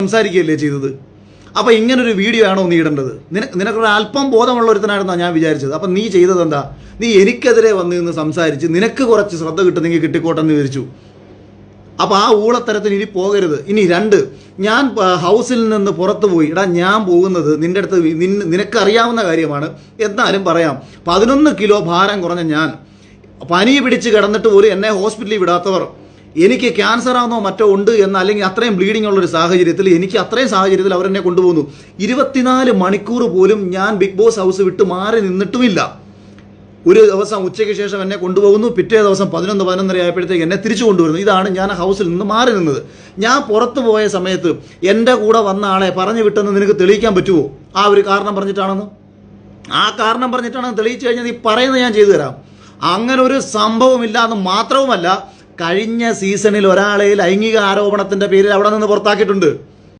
സംസാരിക്കുകയല്ലേ ചെയ്തത്. അപ്പോൾ ഇങ്ങനൊരു വീഡിയോ ആണോ നീ ഇടേണ്ടത്? നിനക്കൊരു അല്പം ബോധമുള്ള ഒരുത്തനായിരുന്നാണ് ഞാൻ വിചാരിച്ചത്. അപ്പം നീ ചെയ്തത് എന്താ? നീ എനിക്കെതിരെ വന്ന് നിന്ന് സംസാരിച്ച് നിനക്ക് കുറച്ച് ശ്രദ്ധ കിട്ടുന്നെങ്കിൽ കിട്ടിക്കോട്ടെന്ന് വിചാരിച്ചു. അപ്പോൾ ആ ഊളത്തരത്തിന് ഇനി പോകരുത്. ഇനി 2, ഞാൻ ഹൗസിൽ നിന്ന് പുറത്തു പോയി. ഞാൻ പോകുന്നത് നിൻ്റെ അടുത്ത് നിനക്കറിയാവുന്ന കാര്യമാണ്, എന്നാലും പറയാം. 11 കിലോ ഭാരം കുറഞ്ഞ ഞാൻ, പനി പിടിച്ച് കിടന്നിട്ട് പോലും എന്നെ ഹോസ്പിറ്റലിൽ വിടാത്തവർ, എനിക്ക് ക്യാൻസർ ആണെന്നോ മറ്റോ ഉണ്ട് എന്ന്, അല്ലെങ്കിൽ അത്രയും ബ്ലീഡിംഗ് ഉള്ളൊരു സാഹചര്യത്തിൽ, എനിക്ക് അത്രയും സാഹചര്യത്തിൽ അവരെന്നെ കൊണ്ടുപോകുന്നു. 24 മണിക്കൂർ പോലും ഞാൻ ബിഗ് ബോസ് ഹൗസ് വിട്ട് മാറി നിന്നിട്ടുമില്ല. ഒരു ദിവസം ഉച്ചയ്ക്ക് ശേഷം എന്നെ കൊണ്ടുപോകുന്നു, പിറ്റേ ദിവസം 11-11:30 ആയപ്പോഴത്തേക്ക് എന്നെ തിരിച്ചു കൊണ്ടുവരുന്നു. ഇതാണ് ഞാൻ ഹൗസിൽ നിന്ന് മാറി നിന്നത്. ഞാൻ പുറത്തു പോയ സമയത്ത് എൻ്റെ കൂടെ വന്ന ആളെ പറഞ്ഞു വിട്ടെന്ന് നിനക്ക് തെളിയിക്കാൻ പറ്റുമോ? ആ ഒരു കാരണം പറഞ്ഞിട്ടാണെന്ന്. ആ കാരണം പറഞ്ഞിട്ടാണെന്ന് തെളിയിച്ചു കഴിഞ്ഞാൽ നീ പറയുന്നത് ഞാൻ ചെയ്തു തരാം. അങ്ങനെ ഒരു സംഭവമില്ല എന്ന് മാത്രവുമല്ല, കഴിഞ്ഞ സീസണിൽ ഒരാളെ ലൈംഗിക ആരോപണത്തിൻ്റെ പേരിൽ അവിടെ നിന്ന് പുറത്താക്കിയിട്ടുണ്ട്.